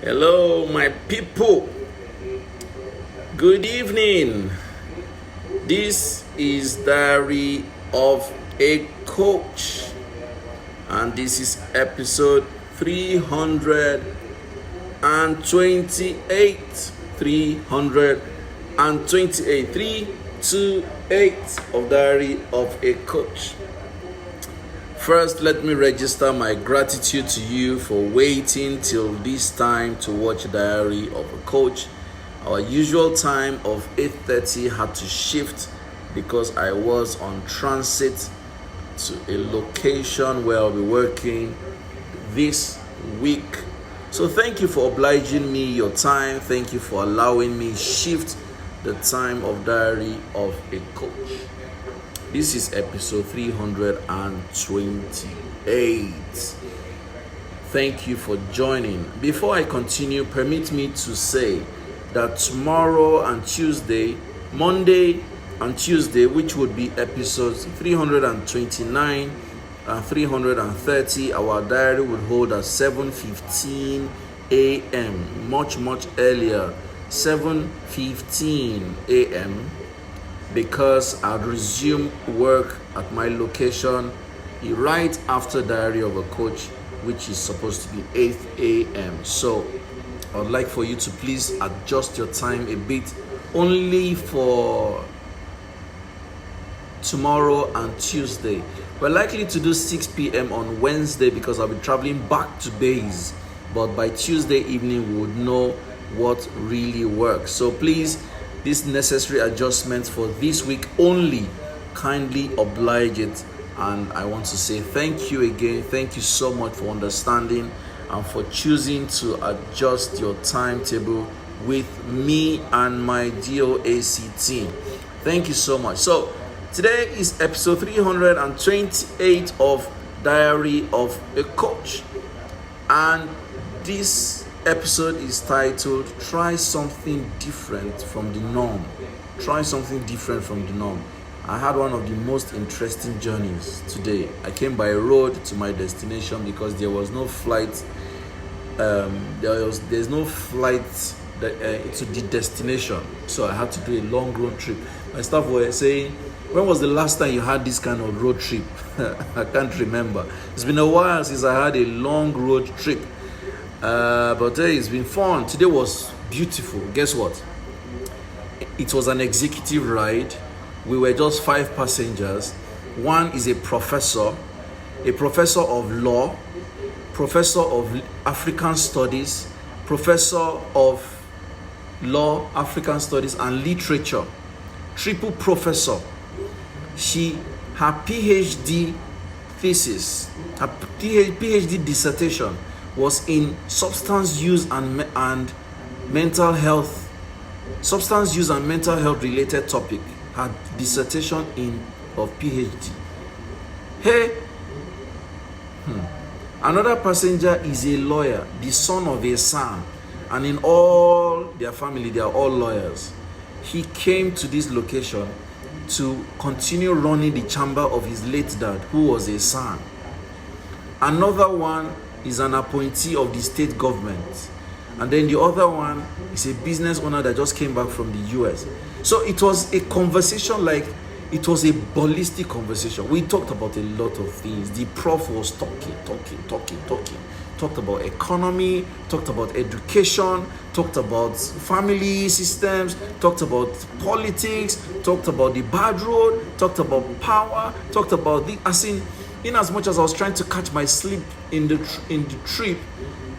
Hello, my people. Good evening. This is Diary of a Coach, and this is episode 328. 328. 328 of Diary of a Coach. First, let me register my gratitude to you for waiting till this time to watch Diary of a Coach. Our usual time of 8:30 had to shift because I was on transit to a location where I'll be working this week. So thank you for obliging me your time. Thank you for allowing me shift the time of Diary of a Coach. This is episode 328. Thank you for joining. Before I continue, permit me to say that tomorrow and Tuesday, Monday and Tuesday, which would be episodes 329 and 330, our diary would hold at 7:15 a.m. much earlier, 7:15 a.m. because I'd resume work at my location right after Diary of a Coach, which is supposed to be 8 a.m. So I'd like for you to please adjust your time a bit, only for tomorrow and Tuesday. We're likely to do 6 p.m. on Wednesday because I'll be traveling back to base, but by Tuesday evening we would know what really works. So please, these necessary adjustments for this week only, kindly oblige it. And I want to say thank you again. Thank you so much for understanding and for choosing to adjust your timetable with me and my DOAC team. Thank you so much. So today is episode 328 of Diary of a Coach, and this episode is titled Try Something Different from the Norm. Try something different from the norm. I had one of the most interesting journeys today. I came by road to my destination because there was no flight. There's no flight to the destination, so I had to do a long road trip. My staff were saying, "When was the last time you had this kind of road trip?" I can't remember. It's been a while since I had a long road trip. But today it's been fun. Today was beautiful. Guess what? It was an executive ride. We were just 5 passengers. One is a professor of law, professor of African studies, professor of law, African studies, and literature. Triple professor. Her PhD thesis, her PhD dissertation was in substance use and mental health related topic. Her dissertation of PhD. Hey, another passenger is a lawyer, the son of a son, and in all their family they are all lawyers. He came to this location to continue running the chamber of his late dad, who was a son. Another one is an appointee of the state government, and then the other one is a business owner that just came back from the US. So it was a conversation, like it was a ballistic conversation. We talked about a lot of things. The prof was talking, talked about economy, talked about education, talked about family systems, talked about politics, talked about the bad road, talked about power, talked about the in as much as I was trying to catch my sleep in the trip,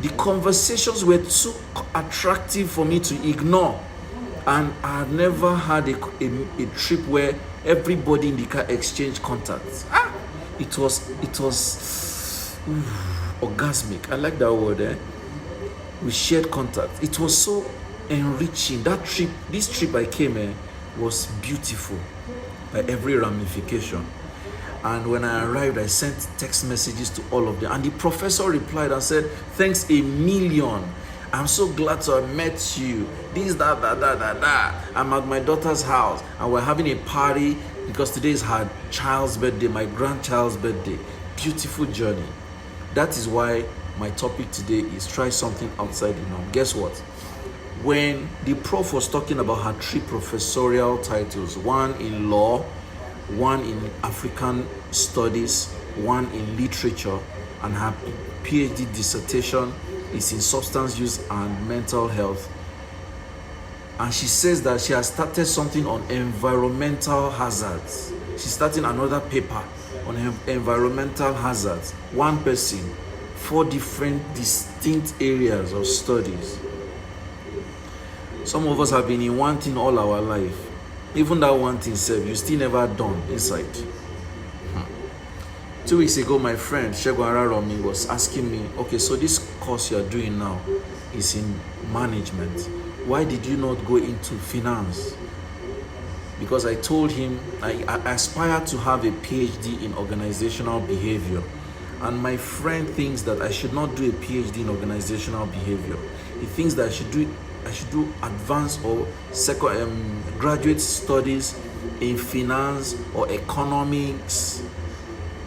the conversations were too attractive for me to ignore. And I had never had a trip where everybody in the car exchanged contacts. It was orgasmic. I like that word. We shared contacts. It was so enriching. This trip I came was beautiful by every ramification. And when I arrived, I sent text messages to all of them. And the professor replied and said, "Thanks a million. I'm so glad to have met you. This, that. I'm at my daughter's house and we're having a party because today is her child's birthday, my grandchild's birthday." Beautiful journey. That is why my topic today is try something outside the norm. Guess what? When the prof was talking about her 3 professorial titles, one in law, one in African studies, one in literature, and her PhD dissertation is in substance use and mental health. And she says that she has started something on environmental hazards. She's starting another paper on environmental hazards. One person, 4 different distinct areas of studies. Some of us have been in one thing all our life. Even that one thing, you still never done inside. 2 weeks ago, my friend Shegun Araromi was asking me, okay, so this course you're doing now is in management. Why did you not go into finance? Because I told him I aspire to have a PhD in organizational behavior. And my friend thinks that I should not do a PhD in organizational behavior. He thinks that I should do advanced or graduate studies in finance or economics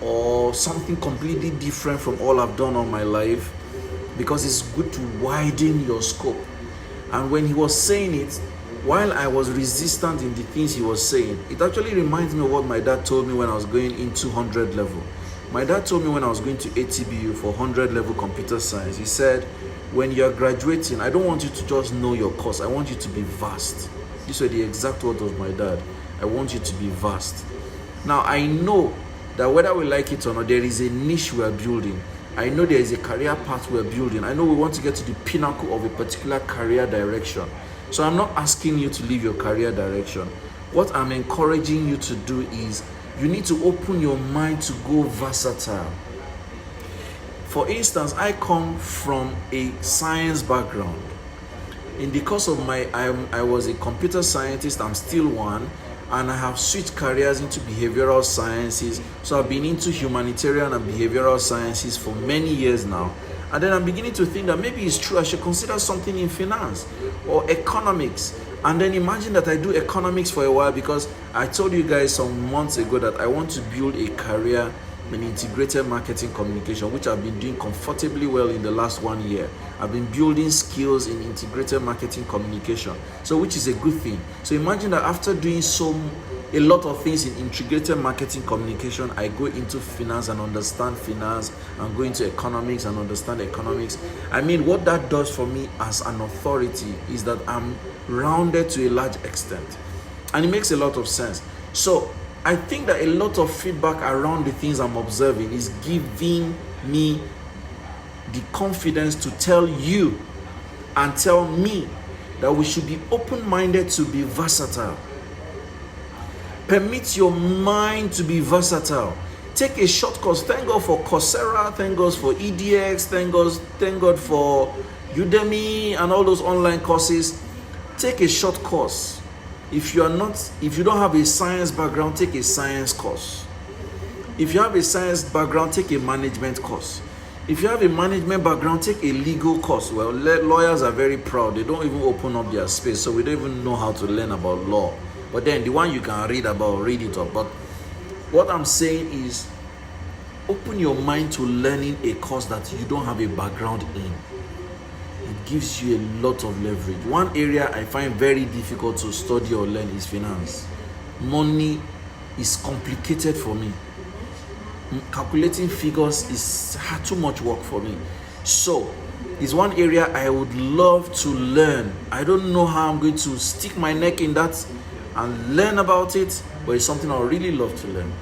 or something completely different from all I've done all my life, because it's good to widen your scope. And when he was saying it, while I was resistant in the things he was saying, it actually reminds me of what my dad told me when I was going into 100 level. My dad told me when I was going to ATBU for 100 level computer science, he said, when you're graduating, I don't want you to just know your course. I want you to be vast. These were the exact words of my dad. I want you to be vast. Now, I know that whether we like it or not, there is a niche we are building. I know there is a career path we're building. I know we want to get to the pinnacle of a particular career direction. So I'm not asking you to leave your career direction. What I'm encouraging you to do is you need to open your mind to go versatile. For instance, I come from a science background. In the course of I was a computer scientist, I'm still one, and I have switched careers into behavioral sciences. So I've been into humanitarian and behavioral sciences for many years now. And then I'm beginning to think that maybe it's true, I should consider something in finance or economics. And then imagine that I do economics for a while, because I told you guys some months ago that I want to build a career in integrated marketing communication, which I've been doing comfortably well in the last 1 year. I've been building skills in integrated marketing communication, so which is a good thing. So imagine that after doing a lot of things in integrated marketing communication, I go into finance and understand finance, and go into economics and understand economics. I mean, what that does for me as an authority is that I'm rounded to a large extent, and it makes a lot of sense. So I think that a lot of feedback around the things I'm observing is giving me the confidence to tell you and tell me that we should be open-minded to be versatile. Permit your mind to be versatile. Take a short course. Thank God for Coursera, thank God for EDX, thank God for Udemy and all those online courses. Take a short course. If you don't have a science background, take a science course. If you have a science background, take a management course. If you have a management background, take a legal course. Well, lawyers are very proud. They don't even open up their space, so we don't even know how to learn about law. But then the one you can read about, read it up. But what I'm saying is, open your mind to learning a course that you don't have a background in. It gives you a lot of leverage. One area I find very difficult to study or learn is finance. Money is complicated for me. Calculating figures is too much work for me. So it's one area I would love to learn. I don't know how I'm going to stick my neck in that and learn about it, but it's something I really love to learn.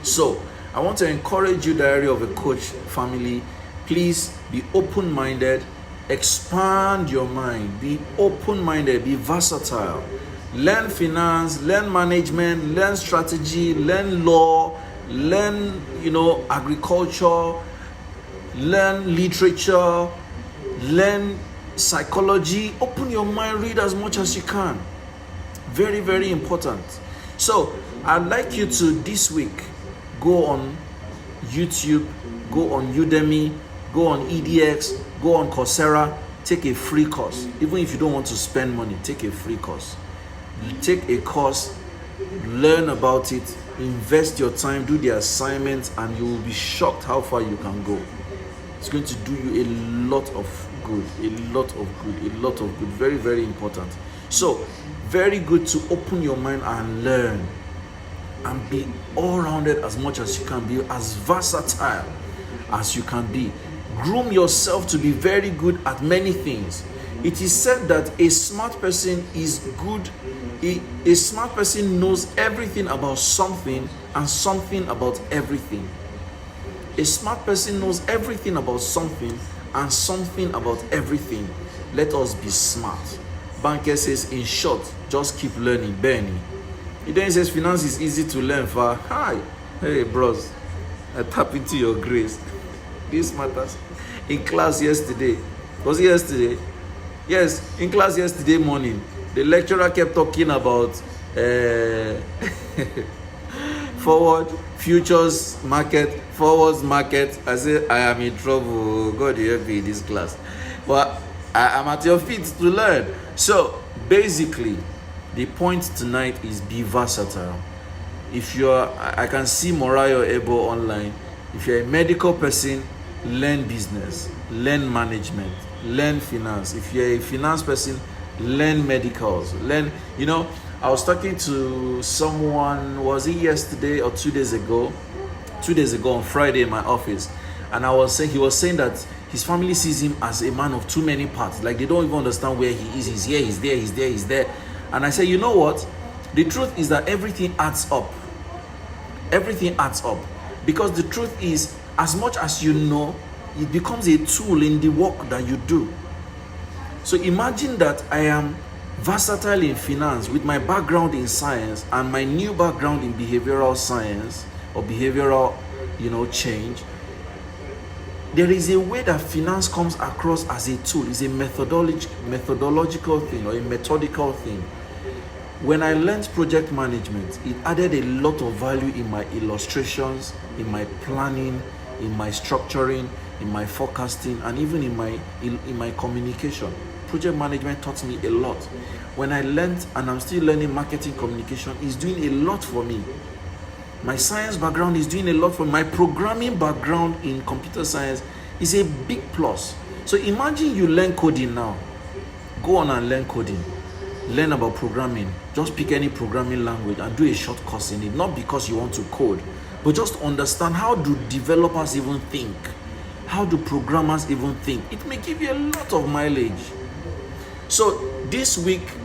So I want to encourage you, Diary of a Coach family, please be open-minded, expand your mind, be open-minded, be versatile. Learn finance, learn management, learn strategy, learn law, learn, agriculture, learn literature, learn psychology. Open your mind, read as much as you can. Very, very important. So I'd like you to this week go on YouTube, go on Udemy, go on EDX, go on Coursera, take a free course. Even if you don't want to spend money, take a free course. Take a course, learn about it, invest your time, do the assignments, and you will be shocked how far you can go. It's going to do you a lot of good, a lot of good, a lot of good. Very, very important. So, very good to open your mind and learn and be all-rounded as much as you can be, as versatile as you can be. Groom yourself to be very good at many things. It is said that a smart person is good. A smart person knows everything about something and something about everything. A smart person knows everything about something and something about everything. Let us be smart. Banker says, in short, just keep learning. Benny. He then says, finance is easy to learn. For hi, hey bros, I tap into your grace. This matters. In class yesterday, was it yesterday? Yes, in class yesterday morning, the lecturer kept talking about forward, futures market, forwards market. I said, I am in trouble. God help me in this class. But I am at your feet to learn. So basically, the point tonight is be versatile. If you're, I can see Morayo Ebo online. If you're a medical person, learn business, learn management, learn finance. If you're a finance person, learn medicals, learn, I was talking to someone, was it yesterday or 2 days ago? 2 days ago on Friday in my office. And he was saying that his family sees him as a man of too many parts. Like they don't even understand where he is. He's here, he's there, he's there, he's there. And I said, you know what? The truth is that everything adds up. Everything adds up. Because the truth is, as much as you know, it becomes a tool in the work that you do. So imagine that I am versatile in finance with my background in science and my new background in behavioral science or behavioral, change. There is a way that finance comes across as a tool. It's a methodological thing or a methodical thing. When I learned project management, it added a lot of value in my illustrations, in my planning, in my structuring, in my forecasting, and even in my communication. Project management taught me a lot. When I learned, and I'm still learning, marketing communication is doing a lot for me. My science background is doing a lot for me. My programming background in computer science is a big plus. So imagine you learn coding now. Go on and learn coding. Learn about programming. Just pick any programming language and do a short course in it. Not because you want to code, but just understand, how do developers even think? How do programmers even think? It may give you a lot of mileage. So this week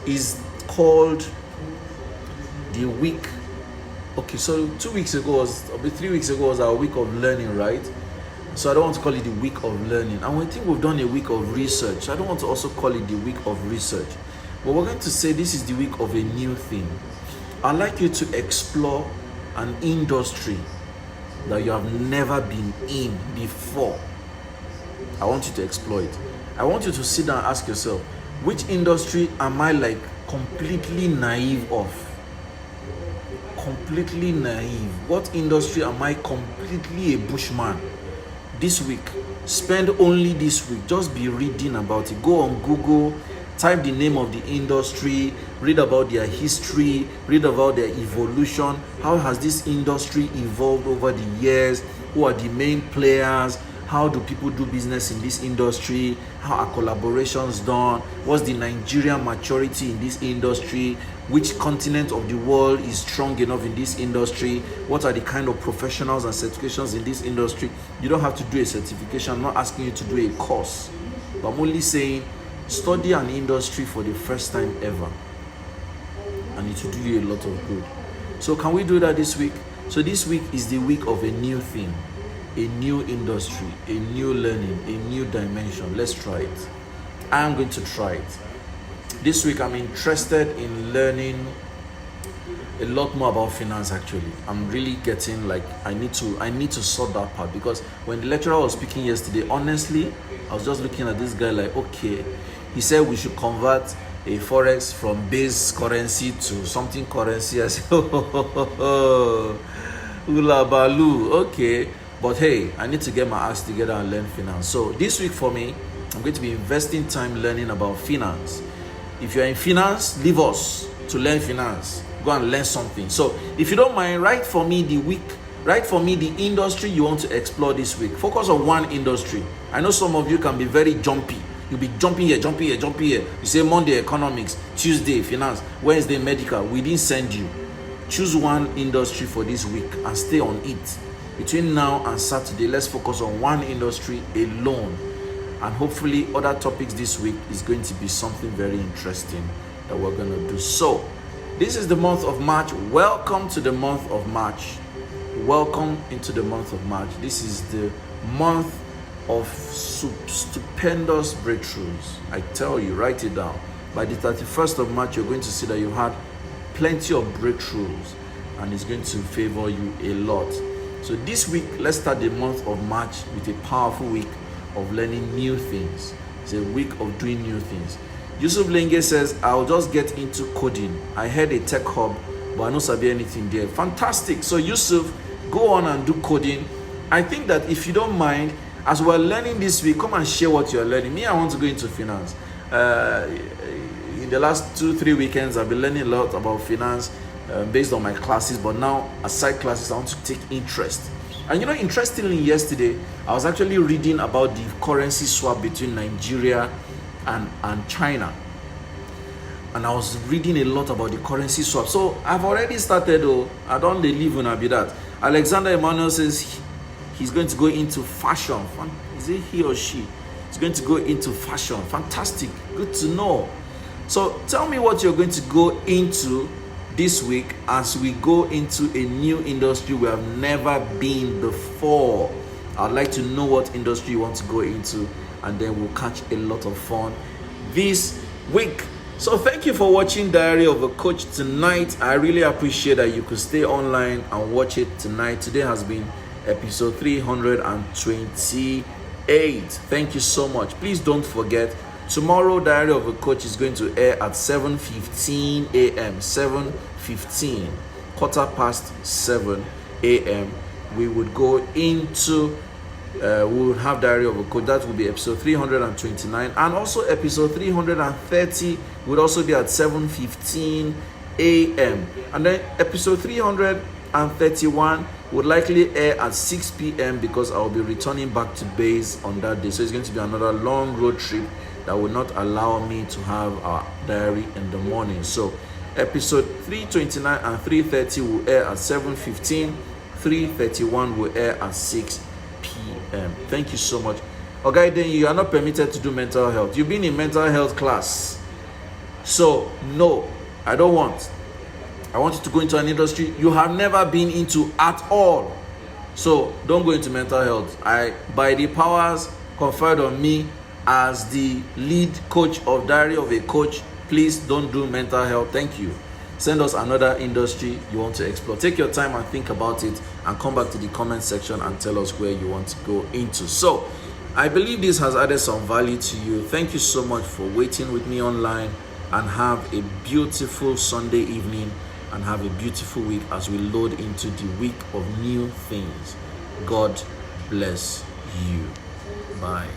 is called the week. Okay, so 3 weeks ago was our week of learning, right? So I don't want to call it the week of learning. And we think we've done a week of research. I don't want to also call it the week of research. But we're going to say this is the week of a new thing. I'd like you to explore an industry that you have never been in before. I want you to explore it. I want you to sit down and ask yourself, which industry am I like completely naive of? Completely naive. What industry am I completely a bushman? This week, spend only this week, just be reading about it. Go on Google, type the name of the industry, read about their history, read about their evolution. How has this industry evolved over the years? Who are the main players? How do people do business in this industry? How are collaborations done? What's the Nigerian maturity in this industry? Which continent of the world is strong enough in this industry? What are the kind of professionals and certifications in this industry? You don't have to do a certification. I'm not asking you to do a course. But I'm only saying, study an industry for the first time ever. And it will do you a lot of good. So can we do that this week? So this week is the week of a new thing, a new industry, a new learning, a new dimension. Let's try it. I am going to try it. This week I'm interested in learning a lot more about finance. Actually, I'm really getting like I need to sort that part, because when the lecturer was speaking yesterday, honestly, I was just looking at this guy like, okay, he said we should convert a forex from base currency to something currency. I said, Ula Balu, okay. But hey, I need to get my ass together and learn finance. So this week for me, I'm going to be investing time learning about finance. If you're in finance, leave us to learn finance. Go and learn something. So if you don't mind, write for me the week Write for me the industry you want to explore this week. Focus on one industry. I know some of you can be very jumpy. You'll be jumping here, jumping here, jumping here. You say Monday economics, Tuesday finance, Wednesday medical. We didn't send you. Choose one industry for this week and stay on it. Between now and Saturday, let's focus on one industry alone. And hopefully other topics this week is going to be something very interesting that we're going to do. So, this is the month of March. Welcome to the month of March. Welcome into the month of March. This is the month of stupendous breakthroughs. I tell you, write it down. By the 31st of March, you're going to see that you had plenty of breakthroughs and it's going to favor you a lot. So this week, let's start the month of March with a powerful week of learning new things. It's a week of doing new things. Yusuf Lenge says, I'll just get into coding. I had a tech hub, but I don't sabi anything there. Fantastic. So Yusuf, go on and do coding. I think that if you don't mind, as we're learning this week, come and share what you're learning. Me, I want to go into finance. In the last 2-3 weekends, I've been learning a lot about finance based on my classes, but now aside classes, I want to take interest. And interestingly, yesterday, I was actually reading about the currency swap between Nigeria and China. And I was reading a lot about the currency swap. So I've already started, I don't believe when I be that. Alexander Emmanuel says he's going to go into fashion. Is it he or she? He's going to go into fashion. Fantastic. Good to know. So tell me what you're going to go into this week as we go into a new industry we have never been before. I'd like to know what industry you want to go into, and then we'll catch a lot of fun this week. So thank you for watching Diary of a Coach tonight. I really appreciate that you could stay online and watch it tonight. Today has been episode 328. Thank you so much. Please don't forget, tomorrow Diary of a Coach is going to air at 7:15 a.m. 7:15, 7:15 a.m. We would go into we will have Diary of a Coach. That will be episode 329, and also episode 330 would also be at 7:15 a.m. and then episode 331 would likely air at 6 p.m. because I will be returning back to base on that day. So it's going to be another long road trip that will not allow me to have our diary in the morning. So episode 329 and 330 will air at 7:15. 331 will air at 6 p.m. Thank you so much. Okay, then you are not permitted to do mental health. You've been in mental health class. So no, I don't want. I want you to go into an industry you have never been into at all. So don't go into mental health. By the powers conferred on me as the lead coach of Diary of a Coach, please don't do mental health. Thank you. Send us another industry you want to explore. Take your time and think about it and come back to the comment section and tell us where you want to go into. So I believe this has added some value to you. Thank you so much for waiting with me online, and have a beautiful Sunday evening and have a beautiful week as we load into the week of new things. God bless you. Bye.